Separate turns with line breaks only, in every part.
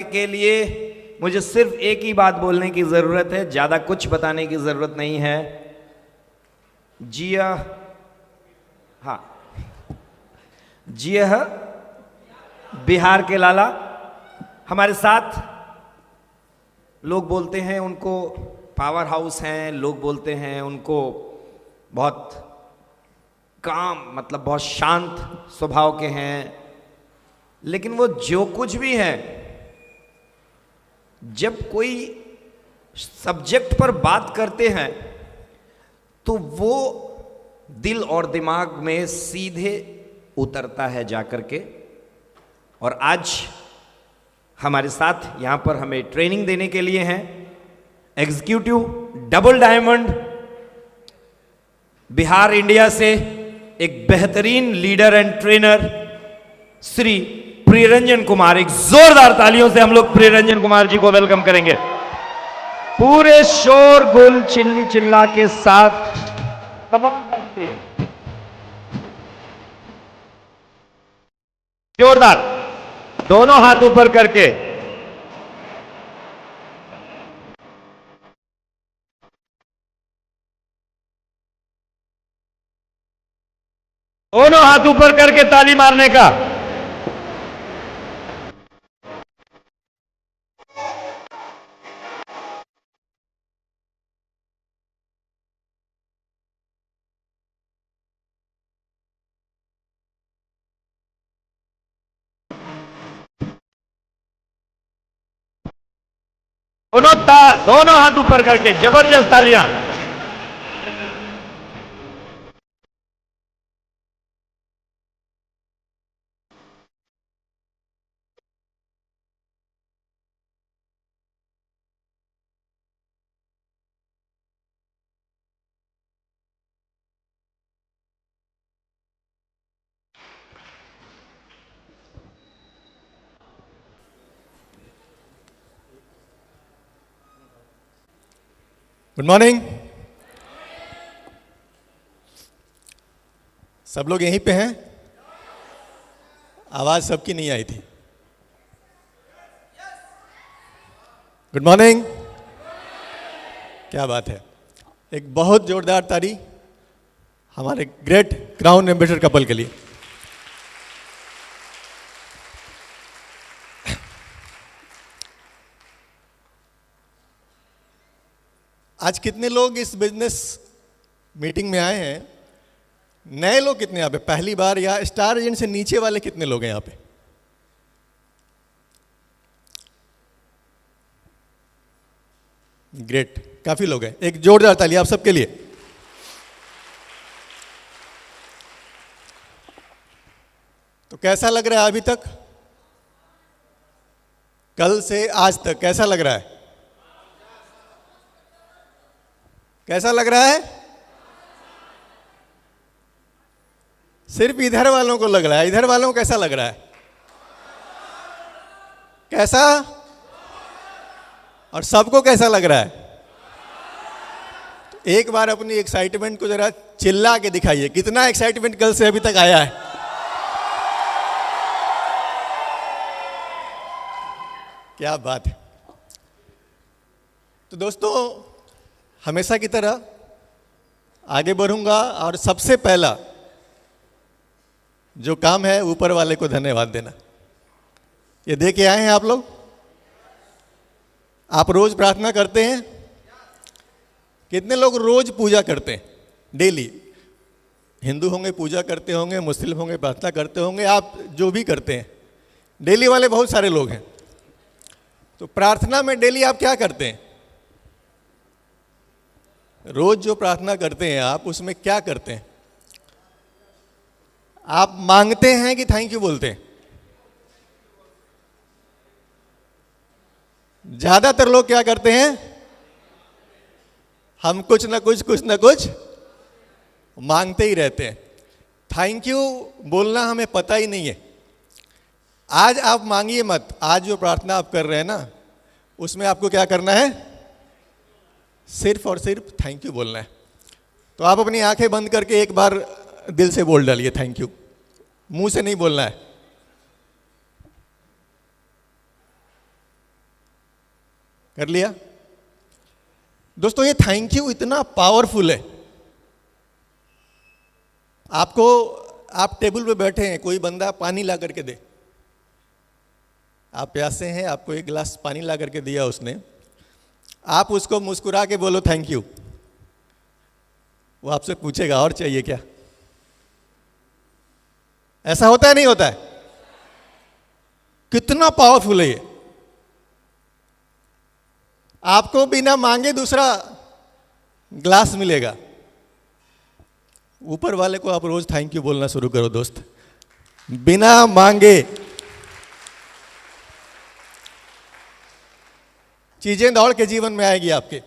के लिए मुझे सिर्फ एक ही बात बोलने की जरूरत है, ज्यादा कुछ बताने की जरूरत नहीं है। जिया, हाँ, जिया बिहार के लाला हमारे साथ। लोग बोलते हैं उनको पावर हाउस हैं, लोग बोलते हैं उनको बहुत काम, मतलब बहुत शांत स्वभाव के हैं, लेकिन वो जो कुछ भी है, जब कोई सब्जेक्ट पर बात करते हैं तो वो दिल और दिमाग में सीधे उतरता है जाकर के। और आज हमारे साथ यहां पर हमें ट्रेनिंग देने के लिए हैं executive double diamond Bihar India से एक बेहतरीन leader and trainer Shri Priyaranjan Kumar. एक जोरदार तालियों से हम लोग प्रियरंजन कुमार जी को वेलकम करेंगे पूरे शोर गुल चिल्ली चिल्ला के साथ। जोरदार, दोनों हाथ ऊपर करके। दोनों हाथ ऊपर करके ताली मारने का। दोनों हाथ ऊपर करके जबरदस्त तालियां।
Good morning. सब लोग यहीं पे हैं? आवाज सबकी नहीं आई थी। Good morning. क्या बात है। एक बहुत जोरदार ताली हमारे ग्रेट क्राउन एम्बेसडर कपल के लिए। आज कितने लोग इस बिजनेस मीटिंग में आए हैं? नए लोग कितने यहाँ पे पहली बार, या स्टार एजेंट से नीचे वाले कितने लोग हैं यहाँ पे? ग्रेट, काफी लोग हैं। एक जोरदार ताली आप सबके लिए। तो कैसा लग रहा है अभी तक? कल से आज तक कैसा लग रहा है? कैसा लग रहा है? सिर्फ इधर वालों को लग रहा है। इधर वालों को कैसा लग रहा है? कैसा? और सबको कैसा लग रहा है? एक बार अपनी एक्साइटमेंट को जरा चिल्ला के दिखाइए। कितना एक्साइटमेंट कल से अभी तक आया है? क्या बात है। तो दोस्तों, हमेशा की तरह आगे बढ़ूंगा और सबसे पहला जो काम है ऊपर वाले को धन्यवाद देना। ये दे के आए हैं आप लोग। आप रोज प्रार्थना करते हैं? कितने लोग रोज पूजा करते हैं? डेली। हिंदू होंगे पूजा करते होंगे, मुस्लिम होंगे प्रार्थना करते होंगे, आप जो भी करते हैं डेली वाले बहुत सारे लोग हैं। तो प्रार्थना में डेली आप क्या करते हैं? रोज जो प्रार्थना करते हैं आप, उसमें क्या करते हैं? आप मांगते हैं कि थैंक यू बोलते हैं? ज्यादातर लोग क्या करते हैं? हम कुछ ना कुछ मांगते ही रहते हैं। थैंक यू बोलना हमें पता ही नहीं है। आज आप मांगिए मत। आज जो प्रार्थना आप कर रहे हैं ना, उसमें आपको क्या करना है? सिर्फ और सिर्फ थैंक यू बोलना है। तो आप अपनी आंखें बंद करके एक बार दिल से बोल डालिए थैंक यू। मुंह से नहीं बोलना है। कर लिया? दोस्तों ये थैंक यू इतना पावरफुल है। आपको, आप टेबल पे बैठे हैं, कोई बंदा पानी ला करके दे, आप प्यासे हैं, आपको एक गिलास पानी ला करके दिया उसने, आप उसको मुस्कुरा के बोलो थैंक यू, वो आपसे पूछेगा और चाहिए क्या? ऐसा होता है नहीं होता है? कितना पावरफुल है ये। आपको बिना मांगे दूसरा ग्लास मिलेगा। ऊपर वाले को आप रोज थैंक यू बोलना शुरू करो दोस्त, बिना मांगे। चीजें दौड़ के जीवन में आएगी आपके।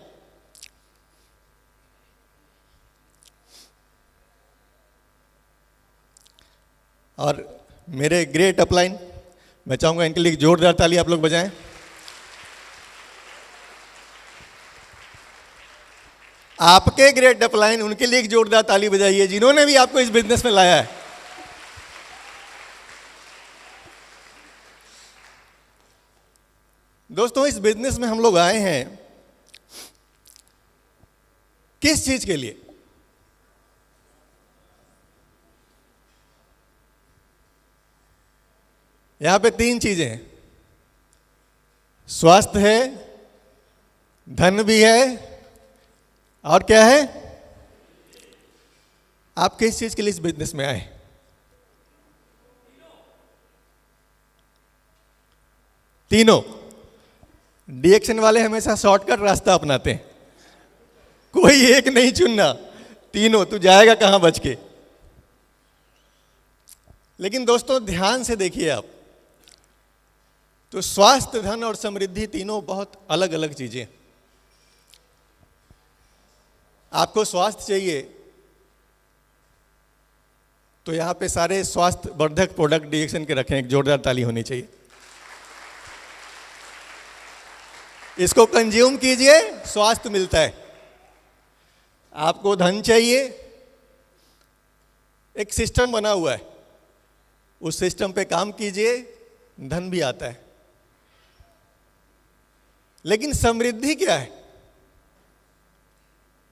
और मेरे ग्रेट अपलाइन, मैं चाहूंगा इनके लिए जोरदार ताली आप लोग बजाएं। आपके ग्रेट अपलाइन, उनके लिए एक जोरदार ताली बजाइए जिन्होंने भी आपको इस बिजनेस में लाया है। दोस्तों इस बिजनेस में हम लोग आए हैं किस चीज के लिए? यहां पे 3 चीजें हैं, स्वास्थ्य है, धन भी है, और क्या है? आप किस चीज के लिए इस बिजनेस में आए? तीनों। डीएक्शन वाले हमेशा शॉर्टकट रास्ता अपनाते हैं, कोई एक नहीं चुनना, तीनों। तू जाएगा कहां बच के? लेकिन दोस्तों ध्यान से देखिए आप, तो स्वास्थ्य, धन और समृद्धि तीनों बहुत अलग अलग चीजें। आपको स्वास्थ्य चाहिए तो यहां पे सारे स्वास्थ्य वर्धक प्रोडक्ट डीएक्शन के रखें, एक जोरदार ताली होनी चाहिए। इसको कंज्यूम कीजिए, स्वास्थ्य मिलता है। आपको धन चाहिए, एक सिस्टम बना हुआ है, उस सिस्टम पे काम कीजिए, धन भी आता है। लेकिन समृद्धि क्या है?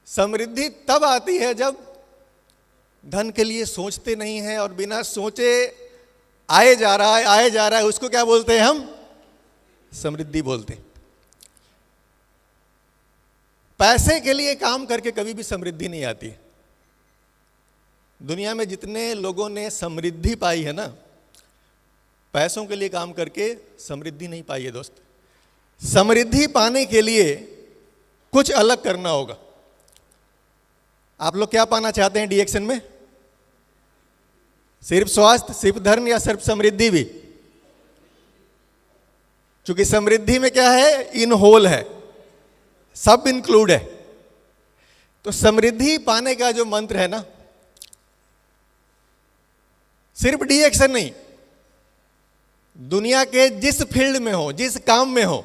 समृद्धि तब आती है जब धन के लिए सोचते नहीं है और बिना सोचे आए जा रहा है, आए जा रहा है, उसको क्या बोलते हैं हम? समृद्धि बोलते हैं। पैसे के लिए काम करके कभी भी समृद्धि नहीं आती। दुनिया में जितने लोगों ने समृद्धि पाई है ना, पैसों के लिए काम करके समृद्धि नहीं पाई है दोस्त। समृद्धि पाने के लिए कुछ अलग करना होगा। आप लोग क्या पाना चाहते हैं डीएक्शन में? सिर्फ स्वास्थ्य, सिर्फ धन, या सिर्फ समृद्धि भी? क्योंकि समृद्धि में क्या है? इन होल है, सब इंक्लूड है। तो समृद्धि पाने का जो मंत्र है ना, सिर्फ डीएक्शन नहीं, दुनिया के जिस फील्ड में हो, जिस काम में हो,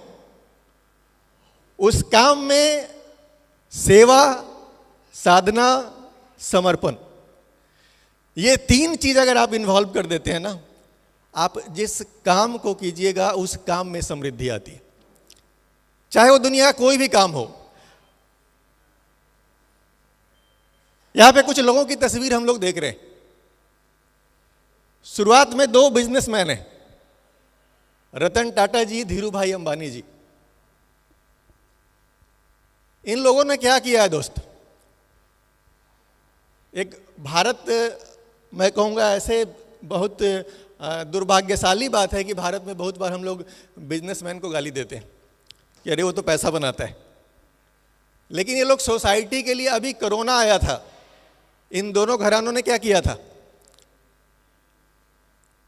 उस काम में सेवा, साधना, समर्पण, ये 3 चीज अगर आप इन्वॉल्व कर देते हैं ना, आप जिस काम को कीजिएगा उस काम में समृद्धि आती है। चाहे वो दुनिया का कोई भी काम हो। यहां पे कुछ लोगों की तस्वीर हम लोग देख रहे हैं। शुरुआत में 2 बिजनेसमैन हैं, रतन टाटा जी, धीरू भाई अंबानी जी। इन लोगों ने क्या किया है दोस्त? एक भारत, मैं कहूँगा ऐसे बहुत दुर्भाग्यशाली बात है कि भारत में बहुत बार हम लोग बिजनेसमैन को गाली देते हैं कि अरे वो तो पैसा बनाता है। लेकिन ये लोग सोसाइटी के लिए, अभी कोरोना आया था, इन दोनों घरानों ने क्या किया था?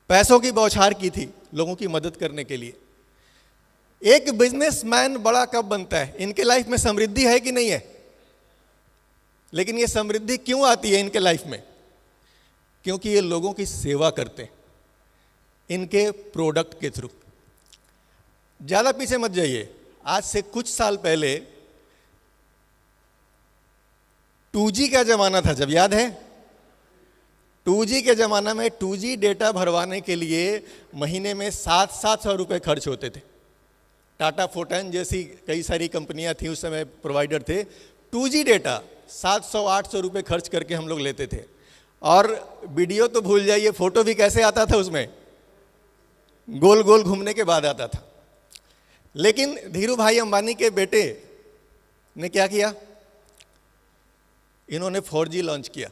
पैसों की बौछार की थी लोगों की मदद करने के लिए। एक बिजनेसमैन बड़ा कब बनता है? इनके लाइफ में समृद्धि है कि नहीं है? लेकिन ये समृद्धि क्यों आती है इनके लाइफ में? क्योंकि ये लोगों की सेवा करते हैं इनके प्रोडक्ट के थ्रू। ज्यादा पीछे मत जाइए, आज से कुछ साल पहले 2G का जमाना था, जब याद है? 2G के जमाना में 2G डेटा भरवाने के लिए महीने में 700 रुपए खर्च होते थे। टाटा फोर्टन जैसी कई सारी कंपनियां थी उस समय, प्रोवाइडर थे। 2G डेटा 700-800 रुपये खर्च करके हम लोग लेते थे। और वीडियो तो भूल जाइए, फोटो भी कैसे आता था उसमें, गोल गोल घूमने के बाद आता था। लेकिन धीरू भाई अंबानी के बेटे ने क्या किया, इन्होंने 4G लॉन्च किया।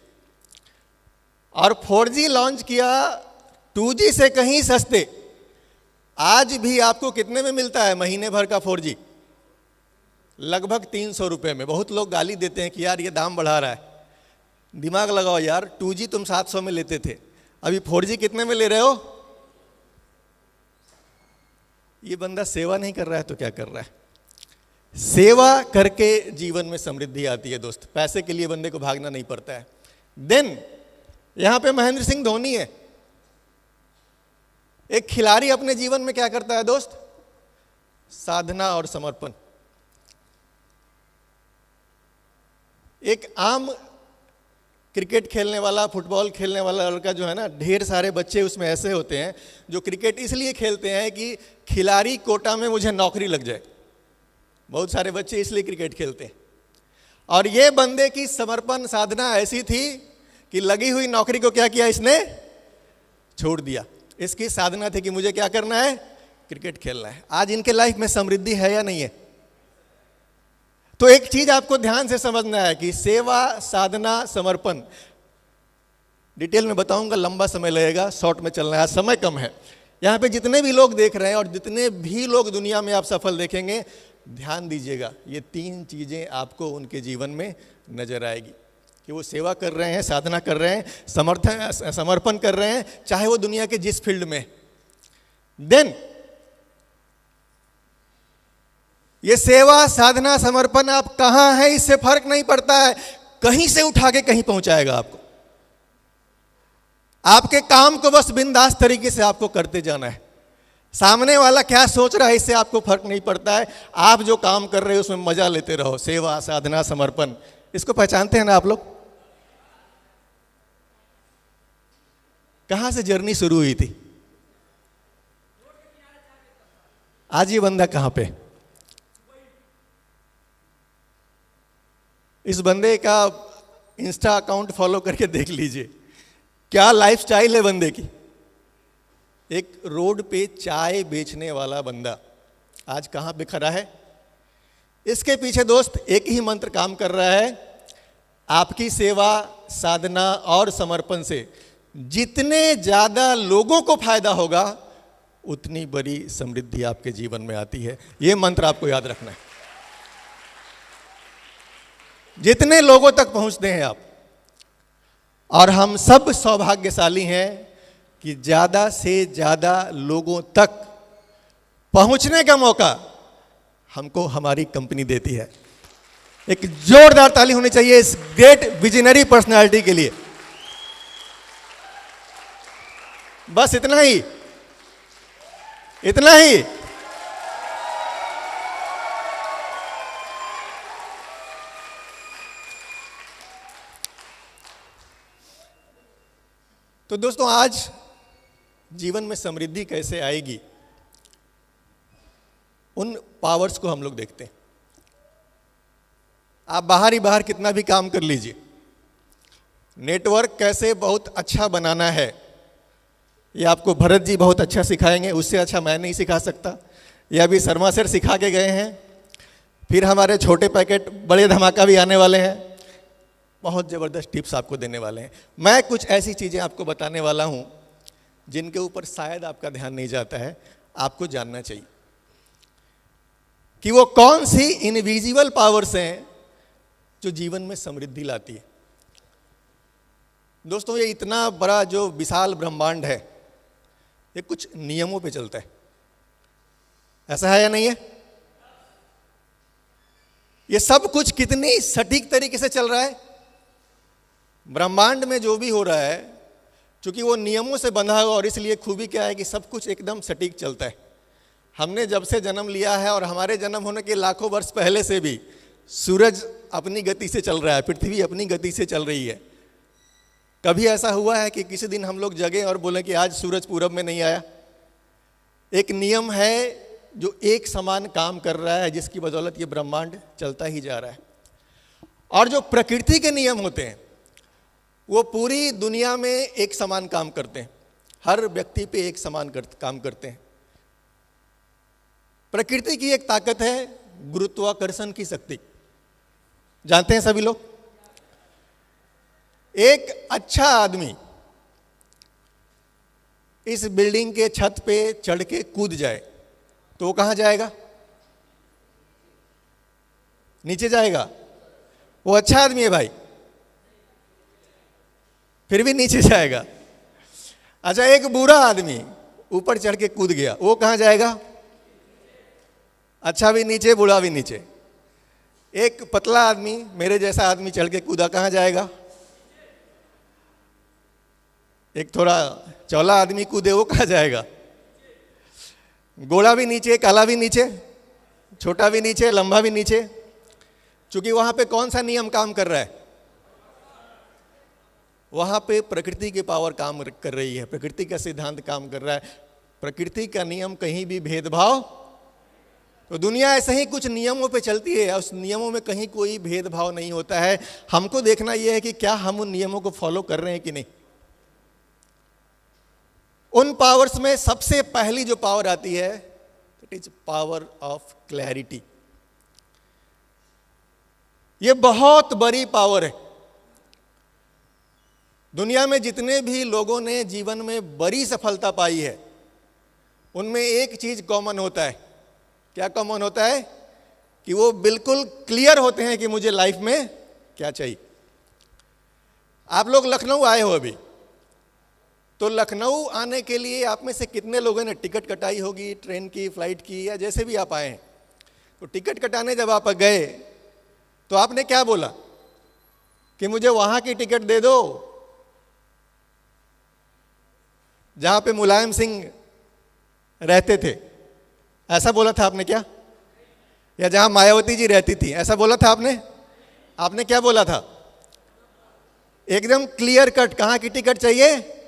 और 4G लॉन्च किया 2G से कहीं सस्ते। आज भी आपको कितने में मिलता है महीने भर का 4G? लगभग 300 रुपये में। बहुत लोग गाली देते हैं कि यार ये दाम बढ़ा रहा है। दिमाग लगाओ यार, 2G तुम 700 में लेते थे, अभी 4G कितने में ले रहे हो? ये बंदा सेवा नहीं कर रहा है तो क्या कर रहा है? सेवा करके जीवन में समृद्धि आती है दोस्त, पैसे के लिए बंदे को भागना नहीं पड़ता है। देन यहां पे महेंद्र सिंह धोनी है। एक खिलाड़ी अपने जीवन में क्या करता है दोस्त? साधना और समर्पण। एक आम क्रिकेट खेलने वाला, फुटबॉल खेलने वाला लड़का जो है ना, ढेर सारे बच्चे उसमें ऐसे होते हैं जो क्रिकेट इसलिए खेलते हैं कि खिलाड़ी कोटा में मुझे नौकरी लग जाए। बहुत सारे बच्चे इसलिए क्रिकेट खेलते हैं। और ये बंदे की समर्पण साधना ऐसी थी कि लगी हुई नौकरी को क्या किया इसने? छोड़ दिया। इसकी साधना थी कि मुझे क्या करना है? क्रिकेट खेलना है। आज इनके लाइफ में समृद्धि है या नहीं है? तो एक चीज आपको ध्यान से समझना है कि सेवा, साधना, समर्पण, डिटेल में बताऊंगा, लंबा समय लगेगा, शॉर्ट में चलना है, आज समय कम है। यहां पे जितने भी लोग देख रहे हैं और जितने भी लोग दुनिया में आप सफल देखेंगे, ध्यान दीजिएगा, ये 3 चीजें आपको उनके जीवन में नजर आएगी कि वो सेवा कर रहे हैं, साधना कर रहे हैं, समर्पण कर रहे हैं, चाहे वो दुनिया के जिस फील्ड में। देन ये सेवा, साधना, समर्पण आप कहां है इससे फर्क नहीं पड़ता है, कहीं से उठा के कहीं पहुंचाएगा आपको। आपके काम को बस बिंदास तरीके से आपको करते जाना है। सामने वाला क्या सोच रहा है इससे आपको फर्क नहीं पड़ता है। आप जो काम कर रहे हो उसमें मजा लेते रहो। सेवा, साधना, समर्पण, इसको पहचानते हैं ना आप लोग? कहां से जर्नी शुरू हुई थी? आज ये बंदा कहां पे? इस बंदे का इंस्टा अकाउंट फॉलो करके देख लीजिए, क्या लाइफस्टाइल है बंदे की। एक रोड पे चाय बेचने वाला बंदा आज कहां पे खड़ा है? इसके पीछे दोस्त एक ही मंत्र काम कर रहा है, आपकी सेवा, साधना और समर्पण से जितने ज्यादा लोगों को फायदा होगा उतनी बड़ी समृद्धि आपके जीवन में आती है। यह मंत्र आपको याद रखना है। जितने लोगों तक पहुंचते हैं आप, और हम सब सौभाग्यशाली हैं कि ज्यादा से ज्यादा लोगों तक पहुंचने का मौका हमको हमारी कंपनी देती है। एक जोरदार ताली होनी चाहिए इस ग्रेट विजनरी पर्सनालिटी के लिए। बस इतना ही, इतना ही। तो दोस्तों, आज जीवन में समृद्धि कैसे आएगी, उन पावर्स को हम लोग देखते हैं। आप बाहर ही बाहर कितना भी काम कर लीजिए, नेटवर्क कैसे बहुत अच्छा बनाना है ये आपको भरत जी बहुत अच्छा सिखाएंगे, उससे अच्छा मैं नहीं सिखा सकता। ये अभी शर्मा सर सिखा के गए हैं। फिर हमारे छोटे पैकेट बड़े धमाका भी आने वाले हैं, बहुत ज़बरदस्त टिप्स आपको देने वाले हैं। मैं कुछ ऐसी चीज़ें आपको बताने वाला हूं जिनके ऊपर शायद आपका ध्यान नहीं जाता है, आपको जानना चाहिए कि वो कौन सी इनविजिबल पावर्स हैं जो जीवन में समृद्धि लाती है। दोस्तों, ये इतना बड़ा जो विशाल ब्रह्मांड है, ये कुछ नियमों पे चलता है। ऐसा है या नहीं है? ये सब कुछ कितनी सटीक तरीके से चल रहा है। ब्रह्मांड में जो भी हो रहा है, क्योंकि वो नियमों से बंधा हुआ, और इसलिए खूबी क्या है कि सब कुछ एकदम सटीक चलता है। हमने जब से जन्म लिया है और हमारे जन्म होने के लाखों वर्ष पहले से भी सूरज अपनी गति से चल रहा है, पृथ्वी अपनी गति से चल रही है। कभी ऐसा हुआ है कि किसी दिन हम लोग जगे और बोले कि आज सूरज पूरब में नहीं आया? एक नियम है, जो एक समान काम कर रहा है, जिसकी बदौलत ये ब्रह्मांड चलता ही जा रहा है। और जो प्रकृति के नियम होते हैं वो पूरी दुनिया में एक समान काम करते हैं, हर व्यक्ति पे एक समान काम करते हैं। प्रकृति की एक ताकत है गुरुत्वाकर्षण की शक्ति, जानते हैं सभी लोग। एक अच्छा आदमी इस बिल्डिंग के छत पे चढ़ के कूद जाए तो वो कहां जाएगा? नीचे जाएगा। वो अच्छा आदमी है भाई, फिर भी नीचे जाएगा। अच्छा, एक बुरा आदमी ऊपर चढ़ के कूद गया, वो कहां जाएगा? अच्छा भी नीचे, बुरा भी नीचे। एक पतला आदमी, मेरे जैसा आदमी चढ़ के कूदा, कहां जाएगा? एक थोड़ा चौला आदमी कूदे, वो कहां जाएगा? गोरा भी नीचे, काला भी नीचे, छोटा भी नीचे, लंबा भी नीचे। क्योंकि वहां पे कौन सा नियम काम कर रहा है? वहां पे प्रकृति की पावर काम कर रही है, प्रकृति का सिद्धांत काम कर रहा है, प्रकृति का नियम। कहीं भी भेदभाव, तो दुनिया ऐसे ही कुछ नियमों पे चलती है, उस नियमों में कहीं कोई भेदभाव नहीं होता है। हमको देखना यह है कि क्या हम उन नियमों को फॉलो कर रहे हैं कि नहीं। उन पावर्स में सबसे पहली जो पावर आती है, it is power of clarity. ये बहुत बड़ी पावर है। दुनिया में जितने भी लोगों ने जीवन में बड़ी सफलता पाई है, उनमें एक चीज कॉमन होता है। क्या कॉमन होता है? कि वो बिल्कुल क्लियर होते हैं कि मुझे लाइफ में क्या चाहिए। आप लोग लखनऊ आए हो अभी, तो लखनऊ आने के लिए आप में से कितने लोगों ने टिकट कटाई होगी, ट्रेन की, फ्लाइट की, या जैसे भी आप आए हैं। तो टिकट कटाने जब आप गए तो आपने क्या बोला? कि मुझे वहां की टिकट दे दो जहां पे मुलायम सिंह रहते थे, ऐसा बोला था आपने क्या? या जहां मायावती जी रहती थी, ऐसा बोला था आपने? आपने क्या बोला था? एकदम क्लियर कट, कहां की टिकट चाहिए?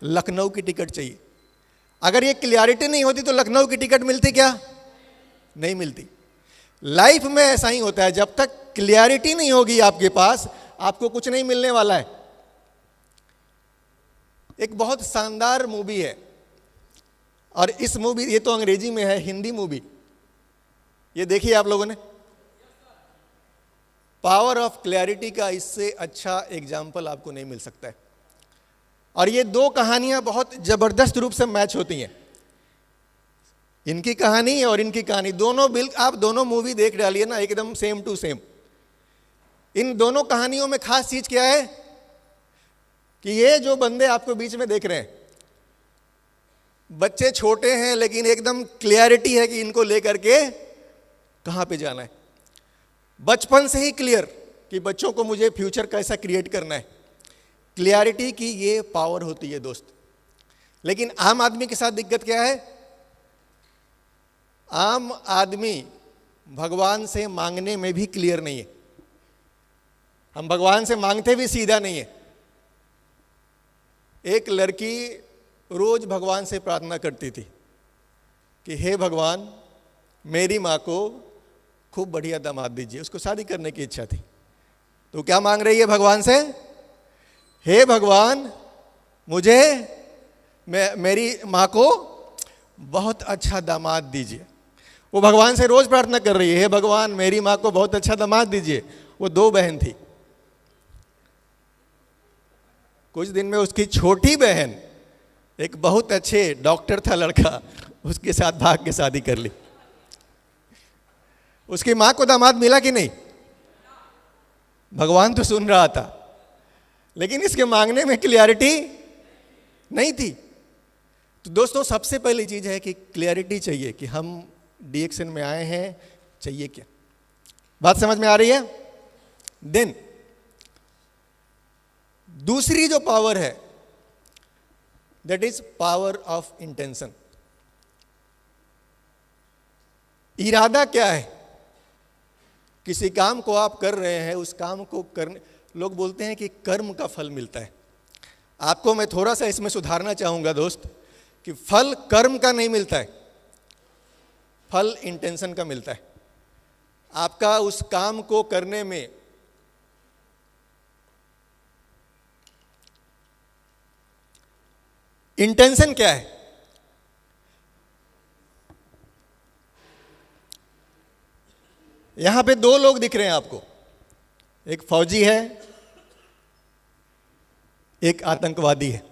लखनऊ की टिकट चाहिए। अगर ये क्लियरिटी नहीं होती तो लखनऊ की टिकट मिलती क्या? नहीं मिलती। लाइफ में ऐसा ही होता है, जब तक क्लियरिटी नहीं होगी आपके पास, आपको कुछ नहीं मिलने वाला है। एक बहुत शानदार मूवी है, और इस मूवी, ये तो अंग्रेजी में है, हिंदी मूवी, ये देखिए आप लोगों ने। पावर ऑफ क्लैरिटी का इससे अच्छा एग्जाम्पल आपको नहीं मिल सकता है। और ये दो कहानियां बहुत जबरदस्त रूप से मैच होती हैं, इनकी कहानी और इनकी कहानी दोनों आप दोनों मूवी देख डालिए ना, एकदम सेम टू सेम। इन दोनों कहानियों में खास चीज क्या है? कि ये जो बंदे आपको बीच में देख रहे हैं, बच्चे छोटे हैं लेकिन एकदम क्लियरिटी है कि इनको लेकर के कहां पे जाना है। बचपन से ही क्लियर कि बच्चों को मुझे फ्यूचर कैसा क्रिएट करना है। क्लियरिटी की ये पावर होती है दोस्त। लेकिन आम आदमी के साथ दिक्कत क्या है? आम आदमी भगवान से मांगने में भी क्लियर नहीं है। हम भगवान से मांगते भी सीधा नहीं है। एक लड़की रोज भगवान से प्रार्थना करती थी कि हे भगवान, मेरी माँ को खूब बढ़िया दामाद दीजिए। उसको शादी करने की इच्छा थी। तो क्या मांग रही है भगवान से? हे भगवान, मुझे मेरी माँ को बहुत अच्छा दामाद दीजिए। वो भगवान से रोज प्रार्थना कर रही है, हे भगवान, मेरी माँ को बहुत अच्छा दामाद दीजिए। वो दो बहन थी। कुछ दिन में उसकी छोटी बहन, एक बहुत अच्छे डॉक्टर था लड़का, उसके साथ भाग के शादी कर ली। उसकी मां को दामाद मिला कि नहीं? भगवान तो सुन रहा था, लेकिन इसके मांगने में क्लियरिटी नहीं थी। तो दोस्तों, सबसे पहली चीज है कि क्लियरिटी चाहिए कि हम डीएक्शन में आए हैं, चाहिए क्या। बात समझ में आ रही है? देन दूसरी जो पावर है, that is power of intention. इरादा क्या है? किसी काम को आप कर रहे हैं, उस काम को करने, लोग बोलते हैं कि कर्म का फल मिलता है। आपको मैं थोड़ा सा इसमें सुधारना चाहूंगा दोस्त, कि फल कर्म का नहीं मिलता है। फल इंटेंशन का मिलता है। आपका उस काम को करने में इंटेंशन क्या है? यहां पे दो लोग दिख रहे हैं आपको, एक फौजी है, एक आतंकवादी है।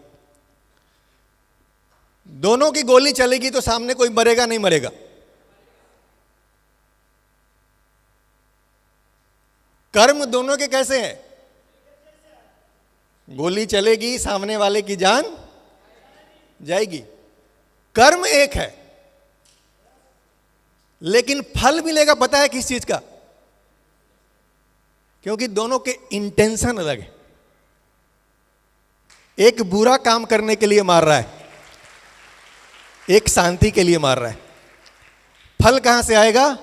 दोनों की गोली चलेगी तो सामने कोई मरेगा नहीं मरेगा? कर्म दोनों के कैसे हैं? गोली चलेगी, सामने वाले की जान जाएगी। कर्म एक है, लेकिन फल मिलेगा पता है किस चीज का? क्योंकि दोनों के इंटेंशन अलग है। एक बुरा काम करने के लिए मार रहा है, एक शांति के लिए मार रहा है। फल कहां से आएगा?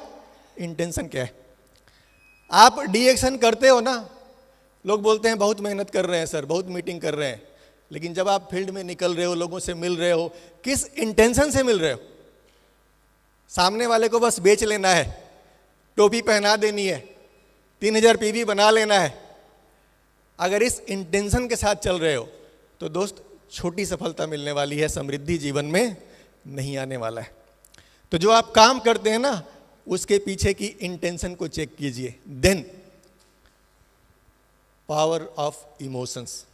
इंटेंशन क्या है? आप डिएक्शन करते हो ना, लोग बोलते हैं बहुत मेहनत कर रहे हैं सर, बहुत मीटिंग कर रहे हैं, लेकिन जब आप फील्ड में निकल रहे हो, लोगों से मिल रहे हो, किस इंटेंशन से मिल रहे हो? सामने वाले को बस बेच लेना है, टोपी पहना देनी है, 3000 पीवी बना लेना है। अगर इस इंटेंशन के साथ चल रहे हो तो दोस्त छोटी सफलता मिलने वाली है, समृद्धि जीवन में नहीं आने वाला है। तो जो आप काम करते हैं ना, उसके पीछे की इंटेंशन को चेक कीजिए। Then power of emotions.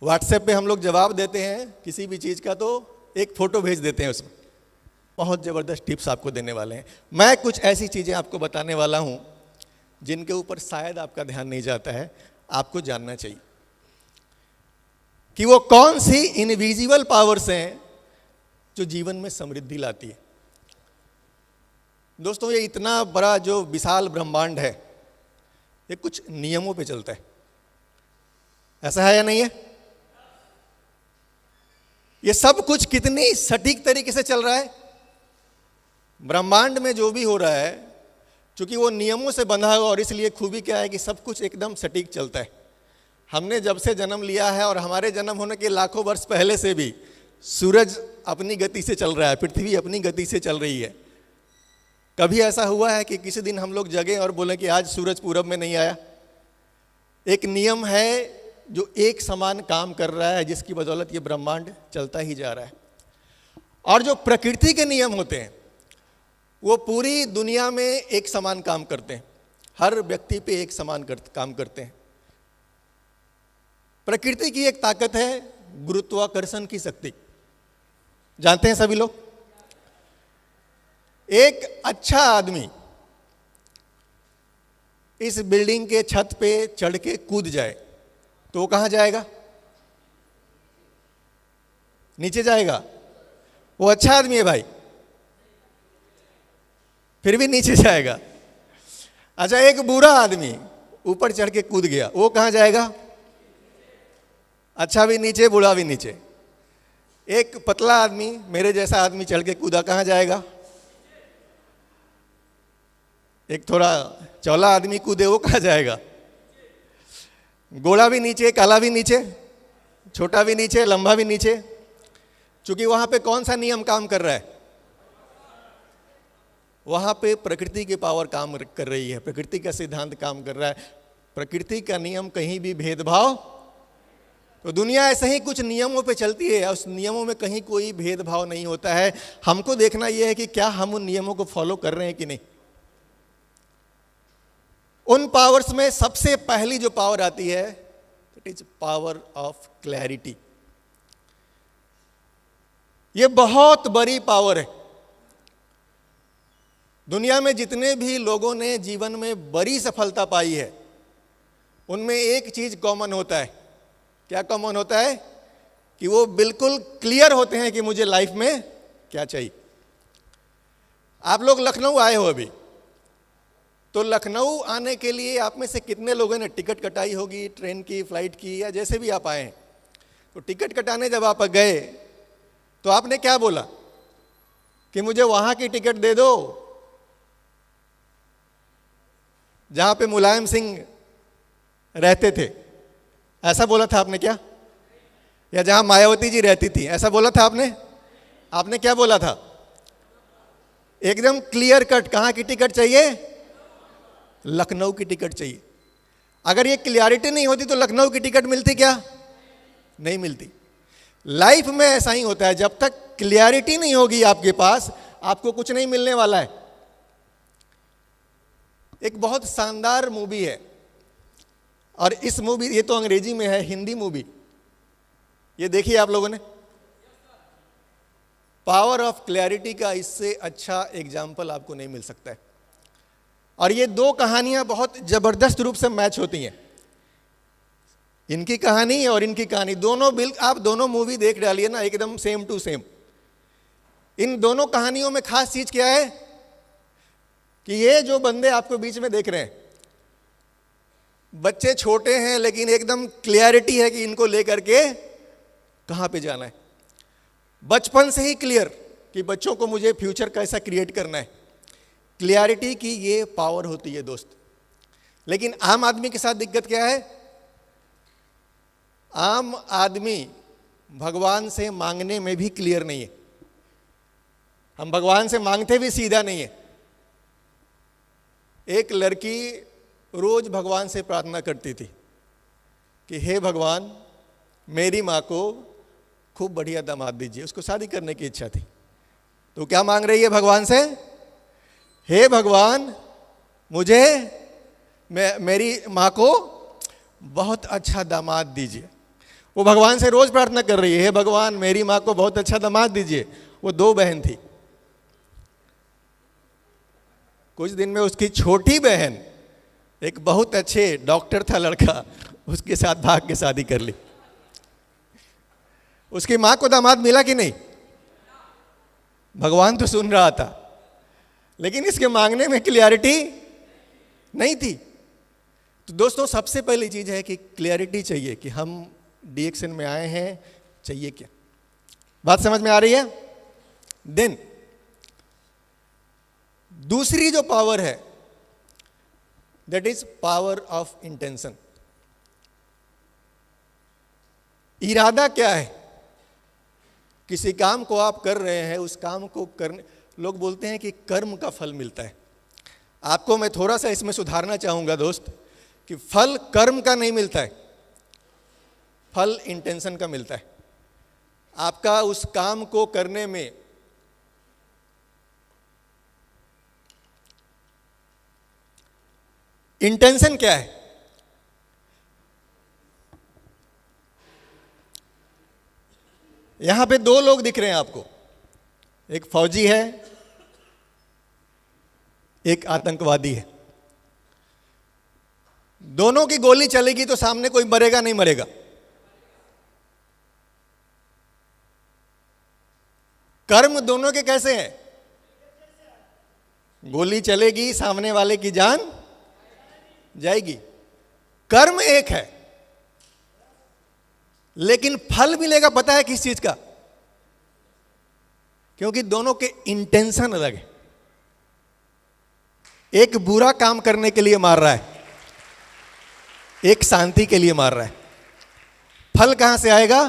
WhatsApp पे हम लोग जवाब देते हैं किसी भी चीज का तो एक फोटो भेज देते हैं, उसमें बहुत जबरदस्त टिप्स आपको देने वाले हैं। मैं कुछ ऐसी चीजें आपको बताने वाला हूं जिनके ऊपर शायद आपका ध्यान नहीं जाता है, आपको जानना चाहिए कि वो कौन सी इनविजिबल पावर्स हैं जो जीवन में समृद्धि लाती है। दोस्तों, ये इतना बड़ा जो विशाल ब्रह्मांड है, ये कुछ नियमों पे चलता है। ऐसा है या नहीं है? ये सब कुछ कितनी सटीक तरीके से चल रहा है। ब्रह्मांड में जो भी हो रहा है, क्योंकि वो नियमों से बंधा हुआ, और इसलिए खूबी क्या है कि सब कुछ एकदम सटीक चलता है। हमने जब से जन्म लिया है और हमारे जन्म होने के लाखों वर्ष पहले से भी सूरज अपनी गति से चल रहा है, पृथ्वी अपनी गति से चल रही है। कभी ऐसा हुआ है कि किसी दिन हम लोग जगे और बोले कि आज सूरज पूरब में नहीं आया? एक नियम है जो एक समान काम कर रहा है, जिसकी बदौलत ये ब्रह्मांड चलता ही जा रहा है। और जो प्रकृति के नियम होते हैं वो पूरी दुनिया में एक समान काम करते हैं, हर व्यक्ति पे एक समान काम करते हैं। प्रकृति की एक ताकत है गुरुत्वाकर्षण की शक्ति, जानते हैं सभी लोग। एक अच्छा आदमी इस बिल्डिंग के छत पे चढ़ के कूद जाए तो वो कहां जाएगा? नीचे जाएगा। वो अच्छा आदमी है भाई, फिर भी नीचे जाएगा। अच्छा, एक बुरा आदमी ऊपर चढ़ के कूद गया, वो कहां जाएगा? अच्छा भी नीचे, बुरा भी नीचे। एक पतला आदमी, मेरे जैसा आदमी चढ़ के कूदा, कहां जाएगा? एक थोड़ा चौला आदमी कूदे, वो कहां जाएगा? गोरा भी नीचे, काला भी नीचे, छोटा भी नीचे, लंबा भी नीचे। क्योंकि वहां पे कौन सा नियम काम कर रहा है? वहां पे प्रकृति की पावर काम कर रही है, प्रकृति का सिद्धांत काम कर रहा है, प्रकृति का नियम। कहीं भी भेदभाव, तो दुनिया ऐसे ही कुछ नियमों पे चलती है, उस नियमों में कहीं कोई भेदभाव नहीं होता है। हमको देखना यह है कि क्या हम उन नियमों को फॉलो कर रहे हैं कि नहीं। उन पावर्स में सबसे पहली जो पावर आती है, it is power of clarity. ये बहुत बड़ी पावर है। दुनिया में जितने भी लोगों ने जीवन में बड़ी सफलता पाई है, उनमें एक चीज कॉमन होता है। क्या कॉमन होता है? कि वो बिल्कुल क्लियर होते हैं कि मुझे लाइफ में क्या चाहिए। आप लोग लखनऊ आए हो अभी, तो लखनऊ आने के लिए आप में से कितने लोगों ने टिकट कटाई होगी, ट्रेन की, फ्लाइट की, या जैसे भी आप आए हैं। तो टिकट कटाने जब आप गए तो आपने क्या बोला कि मुझे वहां की टिकट दे दो जहां पे मुलायम सिंह रहते थे, ऐसा बोला था आपने क्या? या जहां मायावती जी रहती थी, ऐसा बोला था आपने? आपने क्या बोला था? एकदम क्लियर कट, कहां की टिकट चाहिए? लखनऊ की टिकट चाहिए। अगर ये क्लियरिटी नहीं होती तो लखनऊ की टिकट मिलती क्या? नहीं मिलती। लाइफ में ऐसा ही होता है, जब तक क्लियरिटी नहीं होगी आपके पास, आपको कुछ नहीं मिलने वाला है। एक बहुत शानदार मूवी है, और इस मूवी, ये तो अंग्रेजी में है, हिंदी मूवी, ये देखिए आप लोगों ने। पावर ऑफ क्लैरिटी का इससे अच्छा एग्जाम्पल आपको नहीं मिल सकता है। और ये दो कहानियां बहुत जबरदस्त रूप से मैच होती हैं, इनकी कहानी और इनकी कहानी दोनों आप दोनों मूवी देख डालिए ना, एकदम सेम टू सेम। इन दोनों कहानियों में खास चीज क्या है कि ये जो बंदे आपको बीच में देख रहे हैं, बच्चे छोटे हैं लेकिन एकदम क्लियरिटी है कि इनको लेकर के कहां पे जाना है। बचपन से ही क्लियर कि बच्चों को मुझे फ्यूचर कैसा क्रिएट करना है। क्लियरिटी की ये पावर होती है दोस्त। लेकिन आम आदमी के साथ दिक्कत क्या है? आम आदमी भगवान से मांगने में भी क्लियर नहीं है। हम भगवान से मांगते भी सीधा नहीं है। एक लड़की रोज भगवान से प्रार्थना करती थी कि हे भगवान, मेरी माँ को खूब बढ़िया दामाद दीजिए। उसको शादी करने की इच्छा थी। तो क्या मांग रही है भगवान से? हे भगवान, मुझे मेरी माँ को बहुत अच्छा दामाद दीजिए। वो भगवान से रोज प्रार्थना कर रही है, हे भगवान, मेरी माँ को बहुत अच्छा दामाद दीजिए। वो दो बहन थी। कुछ दिन में उसकी छोटी बहन, एक बहुत अच्छे डॉक्टर था लड़का, उसके साथ भाग के शादी कर ली। उसकी मां को दामाद मिला कि नहीं? भगवान तो सुन रहा था, लेकिन इसके मांगने में क्लियरिटी नहीं थी। तो दोस्तों, सबसे पहली चीज है कि क्लियरिटी चाहिए कि हम डीएक्शन में आए हैं, चाहिए क्या। बात समझ में आ रही है? देन दूसरी जो पावर है, that is power of intention. इरादा क्या है? किसी काम को आप कर रहे हैं, उस काम को करने, लोग बोलते हैं कि कर्म का फल मिलता है। आपको मैं थोड़ा सा इसमें सुधारना चाहूंगा दोस्त, कि फल कर्म का नहीं मिलता है, फल इंटेंशन का मिलता है। आपका उस काम को करने में इंटेंशन क्या है? यहां पे दो लोग दिख रहे हैं आपको, एक फौजी है, एक आतंकवादी है। दोनों की गोली चलेगी तो सामने कोई मरेगा नहीं मरेगा? कर्म दोनों के कैसे हैं? गोली चलेगी, सामने वाले की जान जाएगी। कर्म एक है, लेकिन फल मिलेगा पता है किस चीज का? क्योंकि दोनों के इंटेंशन अलग है। एक बुरा काम करने के लिए मार रहा है, एक शांति के लिए मार रहा है। फल कहां से आएगा?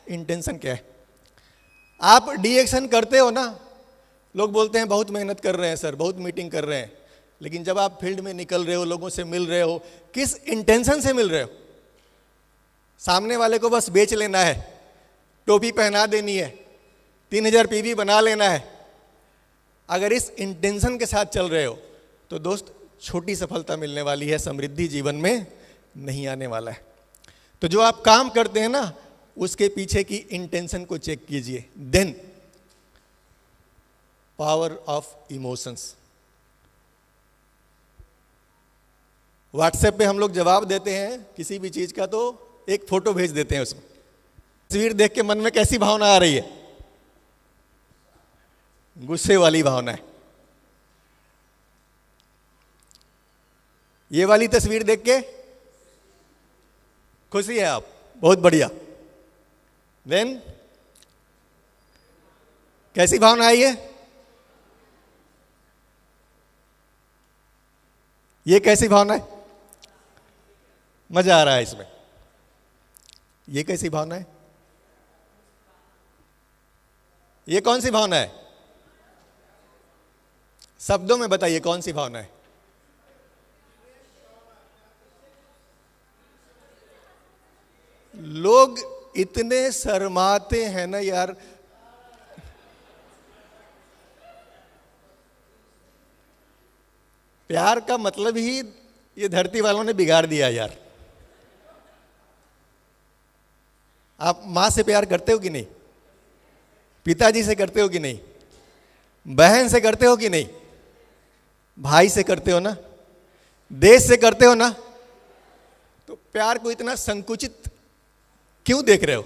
इंटेंशन क्या है? आप डीएक्शन करते हो ना, लोग बोलते हैं बहुत मेहनत कर रहे हैं सर, बहुत मीटिंग कर रहे हैं, लेकिन जब आप फील्ड में निकल रहे हो, लोगों से मिल रहे हो, किस इंटेंशन से मिल रहे हो? सामने वाले को बस बेच लेना है, टोपी पहना देनी है, 3000 पीवी बना लेना है। अगर इस इंटेंशन के साथ चल रहे हो तो दोस्त छोटी सफलता मिलने वाली है, समृद्धि जीवन में नहीं आने वाला है। तो जो आप काम करते हैं ना, उसके पीछे की इंटेंशन को चेक कीजिए। Then power of emotions. WhatsApp पे हम लोग जवाब देते हैं किसी भी चीज का, तो एक फोटो भेज देते हैं, उसमें तस्वीर देख के मन में कैसी भावना आ रही है? गुस्से वाली भावना है। ये वाली तस्वीर देख के खुशी है आप, बहुत बढ़िया। देन कैसी भावना आई है? ये कैसी भावना है? मजा आ रहा है इसमें। ये कैसी भावना है? ये कौन सी भावना है? शब्दों में बताइए कौन सी भावना है? लोग इतने शर्माते हैं ना यार। प्यार का मतलब ही ये धरती वालों ने बिगाड़ दिया यार। आप मां से प्यार करते हो कि नहीं? पिताजी से करते हो कि नहीं? बहन से करते हो कि नहीं? भाई से करते हो ना? देश से करते हो ना? तो प्यार को इतना संकुचित क्यों देख रहे हो?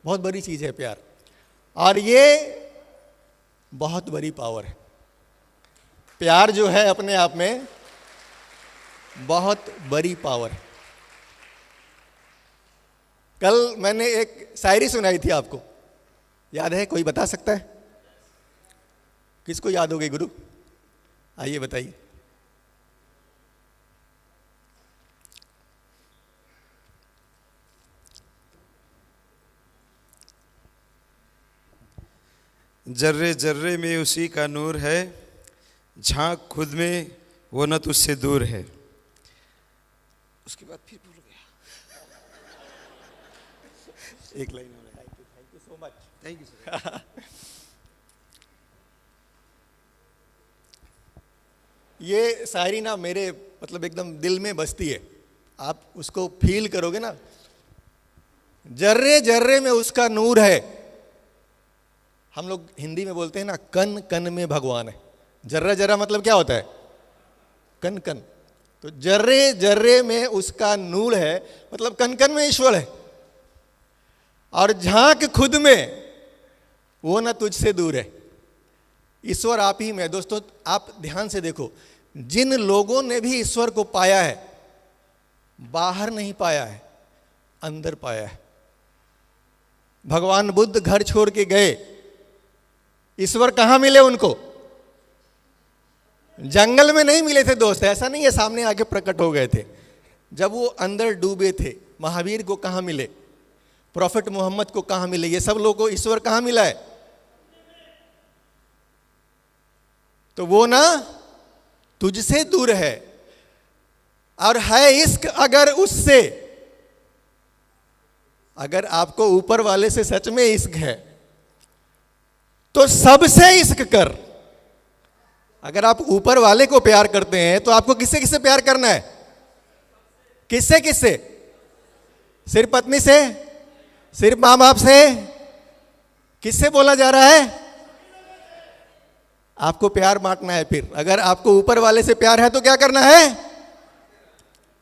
बहुत बड़ी चीज है प्यार, और ये बहुत बड़ी पावर है। प्यार जो है अपने आप में बहुत बड़ी पावर है। कल मैंने एक शायरी सुनाई थी, आपको याद है? कोई बता सकता है? किसको याद हो गई गुरु? आइए बताइए।
जर्रे जर्रे में उसी का नूर है, झांक खुद में वो न तुझसे दूर है। उसके बाद फिर भूल गया।
एक लाइन और है। Thank you so much.
Thank you.
ये शायरी ना मेरे मतलब एकदम दिल में बसती है। आप उसको फील करोगे ना, जर्रे जर्रे में उसका नूर है। हम लोग हिंदी में बोलते हैं ना, कन कन में भगवान है। जर्रा जर्रा मतलब क्या होता है? कन कन। तो जर्रे जर्रे में उसका नूर है, मतलब कन कन में ईश्वर है। और झांक खुद में वो ना तुझसे दूर है। ईश्वर आप ही में। दोस्तों आप ध्यान से देखो, जिन लोगों ने भी ईश्वर को पाया है, बाहर नहीं पाया है, अंदर पाया है। भगवान बुद्ध घर छोड़ के गए, ईश्वर कहां मिले उनको? जंगल में नहीं मिले थे दोस्त, ऐसा नहीं है सामने आके प्रकट हो गए थे। जब वो अंदर डूबे थे, महावीर को कहां मिले? प्रॉफिट मोहम्मद को कहां मिले? ये सब लोगों को ईश्वर कहां मिला है? तो वो ना तुझसे दूर है। और है इश्क अगर उससे, अगर आपको ऊपर वाले से सच में इश्क है तो सबसे इश्क कर। अगर आप ऊपर वाले को प्यार करते हैं तो आपको किससे किससे प्यार करना है? किससे किससे? सिर्फ पत्नी से? सिर्फ मां बाप से? किससे बोला जा रहा है? आपको प्यार बांटना है। फिर अगर आपको ऊपर वाले से प्यार है तो क्या करना है?